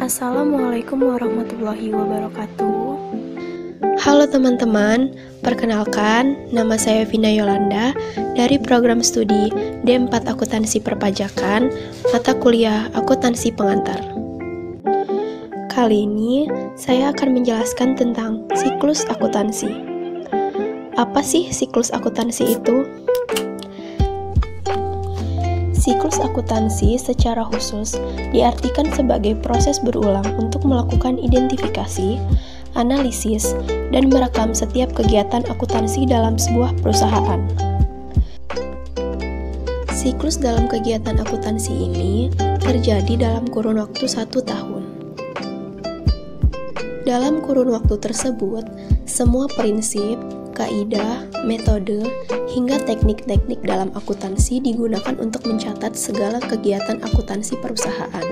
Assalamualaikum warahmatullahi wabarakatuh. Halo teman-teman, perkenalkan nama saya Vina Yolanda dari program studi D4 Akuntansi Perpajakan, mata kuliah Akuntansi Pengantar. Kali ini saya akan menjelaskan tentang siklus akuntansi. Apa sih siklus akuntansi itu? Siklus akuntansi secara khusus diartikan sebagai proses berulang untuk melakukan identifikasi, analisis, dan merekam setiap kegiatan akuntansi dalam sebuah perusahaan. Siklus dalam kegiatan akuntansi ini terjadi dalam kurun waktu 1 tahun. Dalam kurun waktu tersebut, semua prinsip, kaidah, metode, hingga teknik-teknik dalam akuntansi digunakan untuk mencatat segala kegiatan akuntansi perusahaan.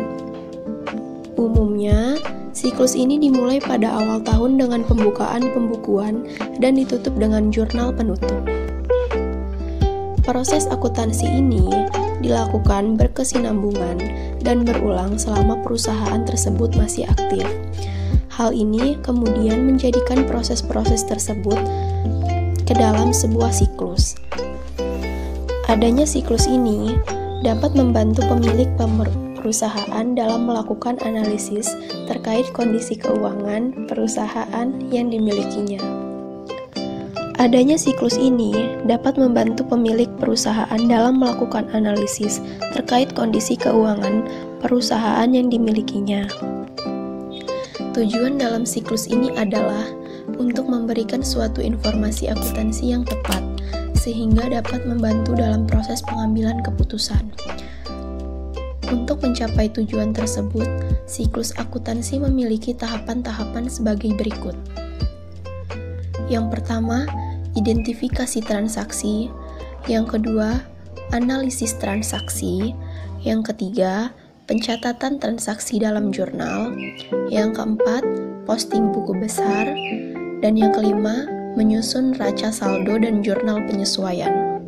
Umumnya, siklus ini dimulai pada awal tahun dengan pembukaan pembukuan dan ditutup dengan jurnal penutup. Proses akuntansi ini dilakukan berkesinambungan dan berulang selama perusahaan tersebut masih aktif. Hal ini kemudian menjadikan proses-proses tersebut ke dalam sebuah siklus. Adanya siklus ini dapat membantu pemilik perusahaan dalam melakukan analisis terkait kondisi keuangan perusahaan yang dimilikinya. Adanya siklus ini dapat membantu pemilik perusahaan dalam melakukan analisis terkait kondisi keuangan perusahaan yang dimilikinya. Tujuan dalam siklus ini adalah untuk memberikan suatu informasi akuntansi yang tepat, sehingga dapat membantu dalam proses pengambilan keputusan. Untuk mencapai tujuan tersebut, siklus akuntansi memiliki tahapan-tahapan sebagai berikut. Yang pertama, identifikasi transaksi. Yang kedua, analisis transaksi. Yang ketiga, pencatatan transaksi dalam jurnal. Yang keempat, posting buku besar. Dan yang kelima, menyusun raca saldo dan jurnal penyesuaian.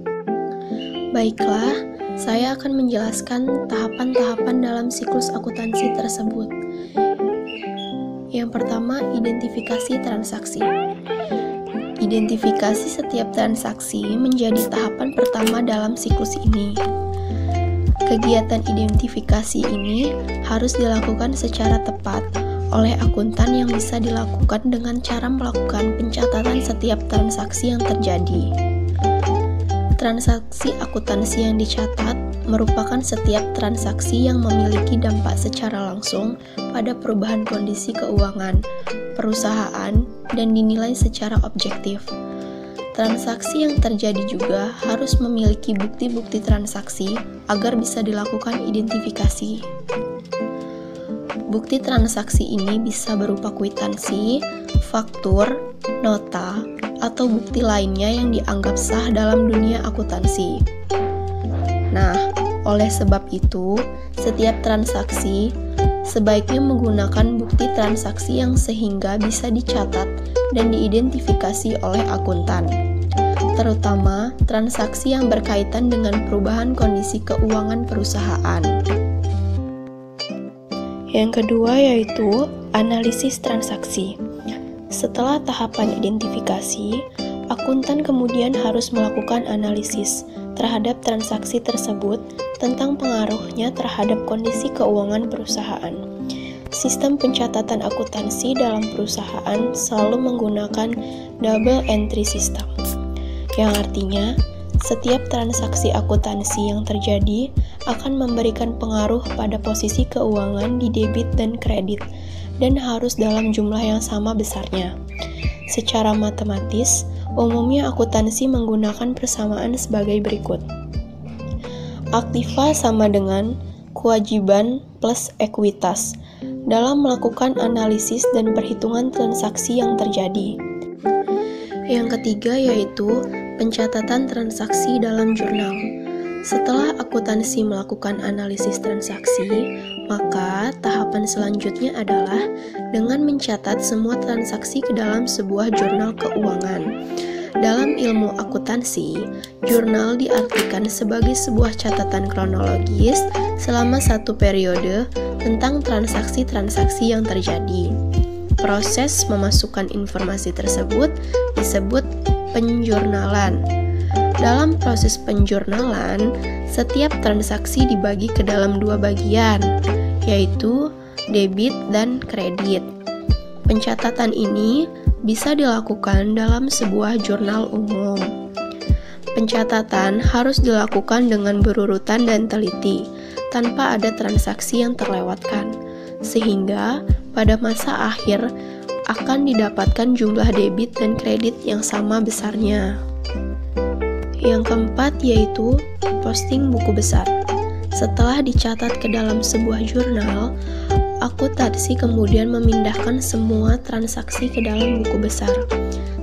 Baiklah, saya akan menjelaskan tahapan-tahapan dalam siklus akuntansi tersebut. Yang pertama, identifikasi transaksi. Identifikasi setiap transaksi menjadi tahapan pertama dalam siklus ini. Kegiatan identifikasi ini harus dilakukan secara tepat oleh akuntan yang bisa dilakukan dengan cara melakukan pencatatan setiap transaksi yang terjadi. Transaksi akuntansi yang dicatat merupakan setiap transaksi yang memiliki dampak secara langsung pada perubahan kondisi keuangan perusahaan dan dinilai secara objektif. Transaksi yang terjadi juga harus memiliki bukti-bukti transaksi agar bisa dilakukan identifikasi. Bukti transaksi ini bisa berupa kwitansi, faktur, nota, atau bukti lainnya yang dianggap sah dalam dunia akuntansi. Nah, oleh sebab itu, setiap transaksi sebaiknya menggunakan bukti transaksi yang sehingga bisa dicatat dan diidentifikasi oleh akuntan, terutama transaksi yang berkaitan dengan perubahan kondisi keuangan perusahaan. Yang kedua yaitu analisis transaksi. Setelah tahapan identifikasi, akuntan kemudian harus melakukan analisis terhadap transaksi tersebut tentang pengaruhnya terhadap kondisi keuangan perusahaan. Sistem pencatatan akuntansi dalam perusahaan selalu menggunakan double entry system, yang artinya setiap transaksi akuntansi yang terjadi akan memberikan pengaruh pada posisi keuangan di debit dan kredit, dan harus dalam jumlah yang sama besarnya. Secara matematis, umumnya akuntansi menggunakan persamaan sebagai berikut. Aktiva sama dengan kewajiban plus ekuitas dalam melakukan analisis dan perhitungan transaksi yang terjadi. Yang ketiga yaitu pencatatan transaksi dalam jurnal. Setelah akuntansi melakukan analisis transaksi, maka tahapan selanjutnya adalah dengan mencatat semua transaksi ke dalam sebuah jurnal keuangan. Dalam ilmu akuntansi, jurnal diartikan sebagai sebuah catatan kronologis selama satu periode tentang transaksi-transaksi yang terjadi. Proses memasukkan informasi tersebut disebut penjurnalan. Dalam proses penjurnalan, setiap transaksi dibagi ke dalam dua bagian, yaitu debit dan kredit. Pencatatan ini bisa dilakukan dalam sebuah jurnal umum. Pencatatan harus dilakukan dengan berurutan dan teliti, tanpa ada transaksi yang terlewatkan, sehingga pada masa akhir akan didapatkan jumlah debit dan kredit yang sama besarnya. Yang keempat yaitu posting buku besar. Setelah dicatat ke dalam sebuah jurnal, akuntansi kemudian memindahkan semua transaksi ke dalam buku besar.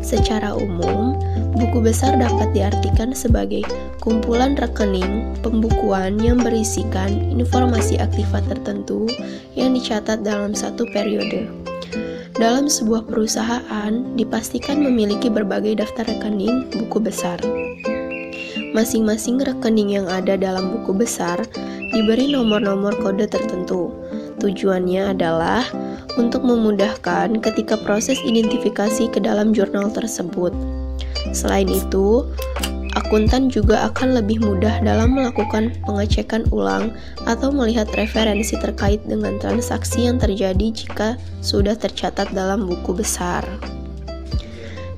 Secara umum, buku besar dapat diartikan sebagai kumpulan rekening pembukuan yang berisikan informasi aktiva tertentu yang dicatat dalam satu periode. Dalam sebuah perusahaan, dipastikan memiliki berbagai daftar rekening buku besar. Masing-masing rekening yang ada dalam buku besar diberi nomor-nomor kode tertentu. Tujuannya adalah untuk memudahkan ketika proses identifikasi ke dalam jurnal tersebut. Selain itu, akuntan juga akan lebih mudah dalam melakukan pengecekan ulang atau melihat referensi terkait dengan transaksi yang terjadi jika sudah tercatat dalam buku besar.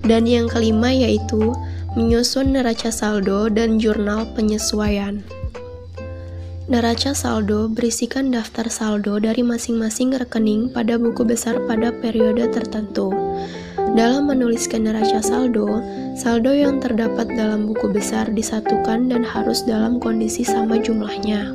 Dan yang kelima yaitu menyusun neraca saldo dan jurnal penyesuaian. Neraca saldo berisikan daftar saldo dari masing-masing rekening pada buku besar pada periode tertentu. Dalam menuliskan neraca saldo, saldo yang terdapat dalam buku besar disatukan dan harus dalam kondisi sama jumlahnya.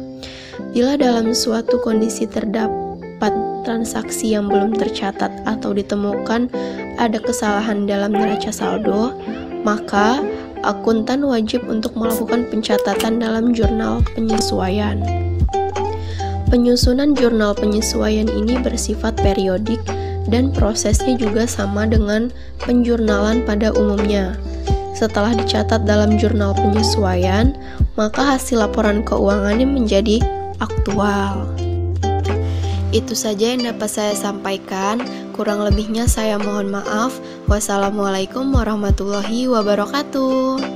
Bila dalam suatu kondisi terdapat transaksi yang belum tercatat atau ditemukan ada kesalahan dalam neraca saldo, maka akuntan wajib untuk melakukan pencatatan dalam jurnal penyesuaian. Penyusunan jurnal penyesuaian ini bersifat periodik dan prosesnya juga sama dengan penjurnalan pada umumnya. Setelah dicatat dalam jurnal penyesuaian, maka hasil laporan keuangannya menjadi aktual. Itu saja yang dapat saya sampaikan. Kurang lebihnya saya mohon maaf. Wassalamualaikum warahmatullahi wabarakatuh.